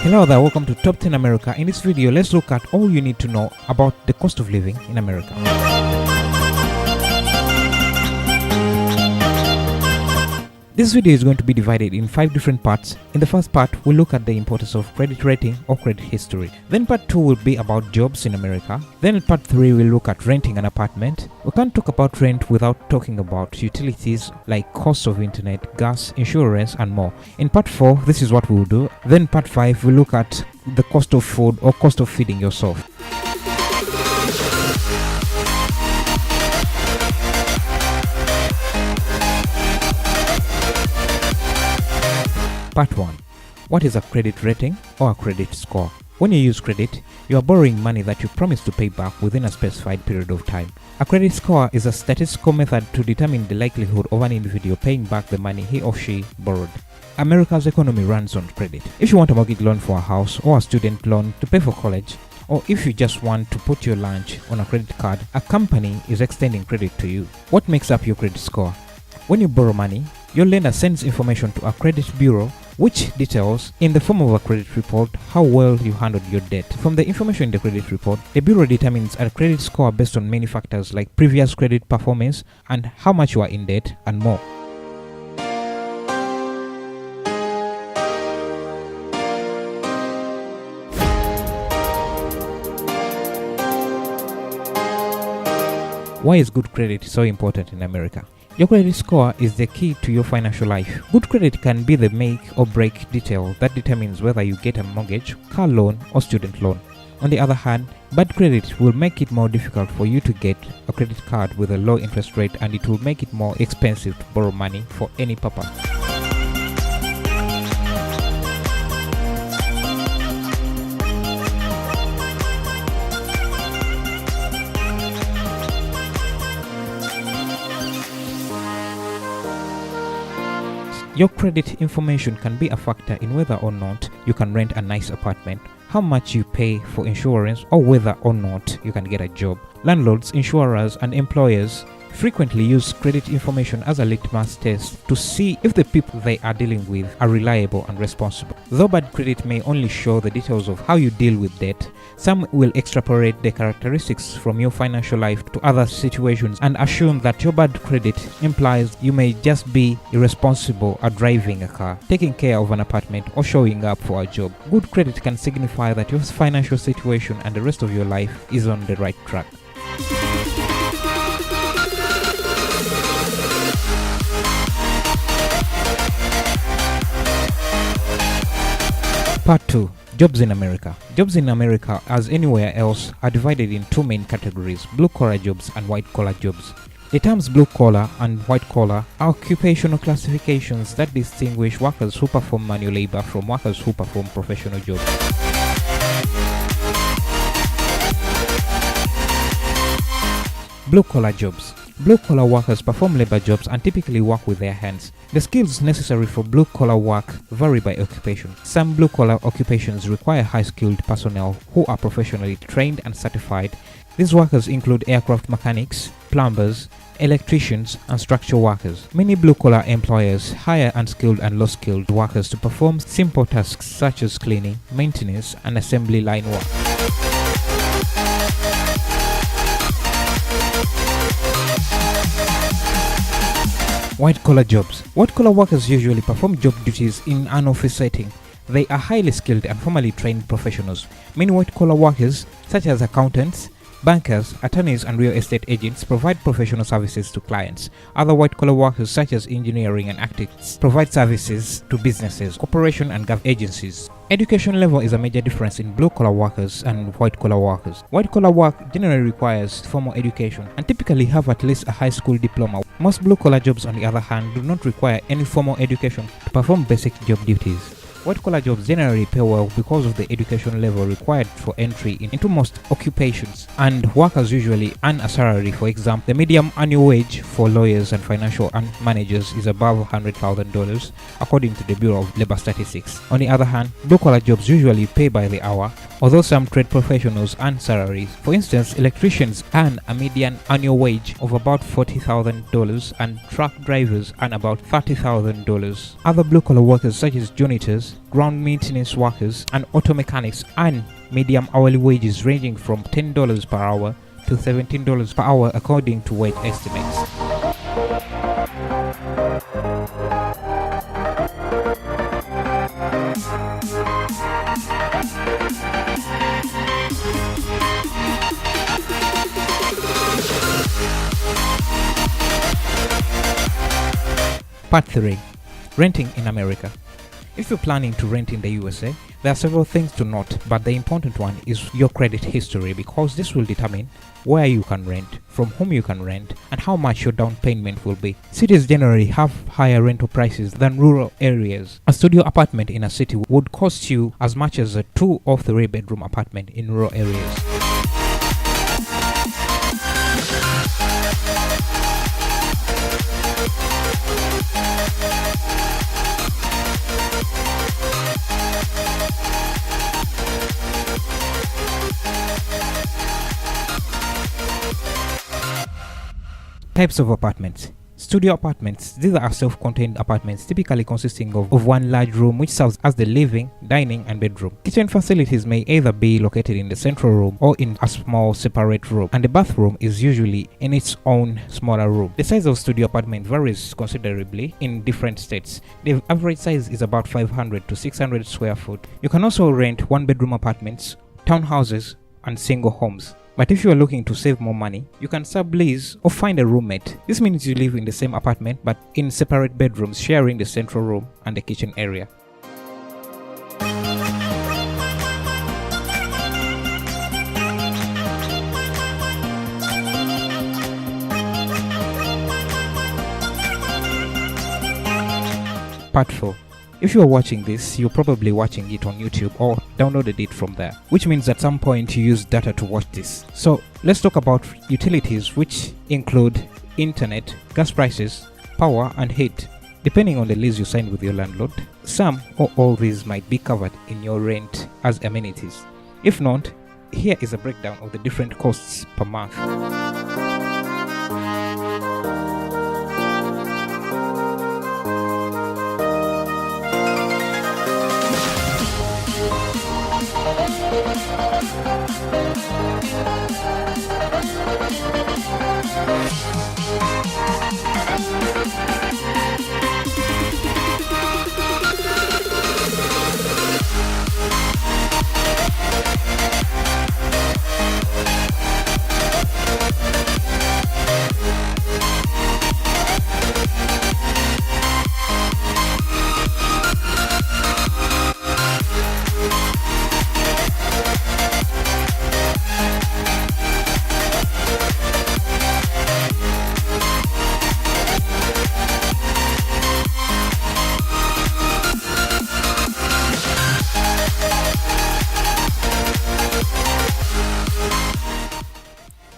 Hello there, welcome to Top 10 America. In this video, let's look at all you need to know about the cost of living in America. This video is going to be divided in 5 different parts. In the first part, we'll look at the importance of credit rating or credit history. Then part 2 will be about jobs in America. Then in part 3, we'll look at renting an apartment. We can't talk about rent without talking about utilities like cost of internet, gas, insurance, and more. In part 4, this is what we'll do. Then part 5, we'll look at the cost of food or cost of feeding yourself. Part 1. What is a credit rating or a credit score? When you use credit, you are borrowing money that you promise to pay back within a specified period of time. A credit score is a statistical method to determine the likelihood of an individual paying back the money he or she borrowed. America's economy runs on credit. If you want a mortgage loan for a house or a student loan to pay for college, or if you just want to put your lunch on a credit card, a company is extending credit to you. What makes up your credit score? When you borrow money, your lender sends information to a credit bureau which details, in the form of a credit report, how well you handled your debt. From the information in the credit report, the bureau determines a credit score based on many factors like previous credit performance and how much you are in debt and more. Why is good credit so important in America? Your credit score is the key to your financial life. Good credit can be the make or break detail that determines whether you get a mortgage, car loan, or student loan. On the other hand, bad credit will make it more difficult for you to get a credit card with a low interest rate, and it will make it more expensive to borrow money for any purpose. Your credit information can be a factor in whether or not you can rent a nice apartment, how much you pay for insurance, or whether or not you can get a job. Landlords, insurers, and employers frequently use credit information as a litmus test to see if the people they are dealing with are reliable and responsible. Though bad credit may only show the details of how you deal with debt, some will extrapolate the characteristics from your financial life to other situations and assume that your bad credit implies you may just be irresponsible at driving a car, taking care of an apartment, or showing up for a job. Good credit can signify that your financial situation and the rest of your life is on the right track. Part 2. Jobs in America. Jobs in America, as anywhere else, are divided in 2 main categories: blue-collar jobs and white-collar jobs. The terms blue-collar and white-collar are occupational classifications that distinguish workers who perform manual labor from workers who perform professional jobs. Blue-collar jobs. Blue-collar workers perform labor jobs and typically work with their hands. The skills necessary for blue-collar work vary by occupation. Some blue-collar occupations require high-skilled personnel who are professionally trained and certified. These workers include aircraft mechanics, plumbers, electricians, and structural workers. Many blue-collar employers hire unskilled and low-skilled workers to perform simple tasks such as cleaning, maintenance, and assembly line work. White-collar jobs. White-collar workers usually perform job duties in an office setting. They are highly skilled and formally trained professionals. Many white-collar workers, such as accountants, bankers, attorneys, and real estate agents, provide professional services to clients. Other white-collar workers, such as engineering and architects, provide services to businesses, corporations, and government agencies. Education level is a major difference in blue-collar workers and white-collar workers. White-collar work generally requires formal education and typically have at least a high school diploma. Most blue-collar jobs, on the other hand, do not require any formal education to perform basic job duties. White-collar jobs generally pay well because of the education level required for entry into most occupations, and workers usually earn a salary. For example, the median annual wage for lawyers and financial managers is above $100,000 according to the Bureau of Labor Statistics. On the other hand, blue-collar jobs usually pay by the hour, although some trade professionals earn salaries. For instance, electricians earn a median annual wage of about $40,000 and truck drivers earn about $30,000. Other blue-collar workers such as janitors, ground maintenance workers, and auto mechanics earn medium hourly wages ranging from $10 per hour to $17 per hour according to wage estimates. Part 3. Renting in America. If you're planning to rent in the USA, there are several things to note, but the important one is your credit history, because this will determine where you can rent, from whom you can rent, and how much your down payment will be. Cities generally have higher rental prices than rural areas. A studio apartment in a city would cost you as much as a 2 or 3 bedroom apartment in rural areas. Types of apartments. Studio apartments. These are self-contained apartments typically consisting of one large room which serves as the living, dining, and bedroom. Kitchen facilities may either be located in the central room or in a small separate room, and the bathroom is usually in its own smaller room. The size of studio apartment varies considerably in different states. The average size is about 500 to 600 square foot. You can also rent one-bedroom apartments, townhouses, and single homes. But if you are looking to save more money, you can sublease or find a roommate. This means you live in the same apartment but in separate bedrooms, sharing the central room and the kitchen area. Part 4. If you are watching this, you're probably watching it on YouTube or downloaded it from there, which means at some point you use data to watch this. So let's talk about utilities, which include internet, gas prices, power, and heat. Depending on the lease you sign with your landlord, some or all these might be covered in your rent as amenities. If not, here is a breakdown of the different costs per month.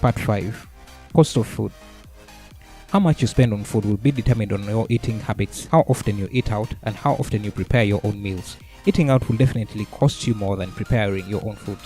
Part 5. Cost of food. How much you spend on food will be determined on your eating habits, how often you eat out, and how often you prepare your own meals. Eating out will definitely cost you more than preparing your own food.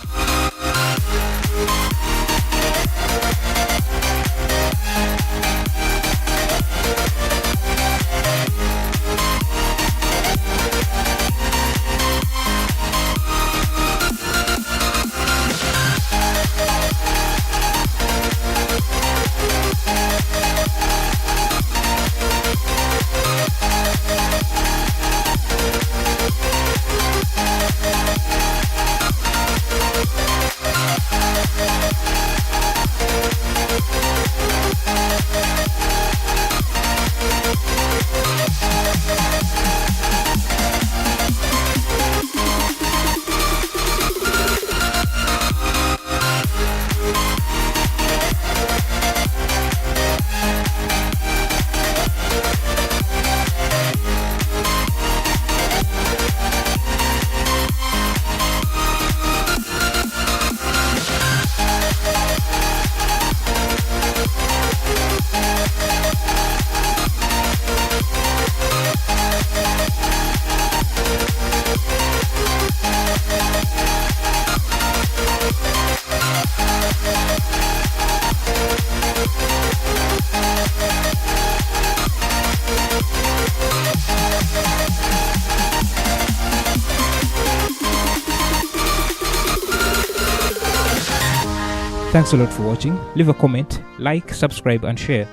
Thanks a lot for watching. Leave a comment, like, subscribe, and share.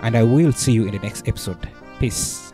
And I will see you in the next episode. Peace.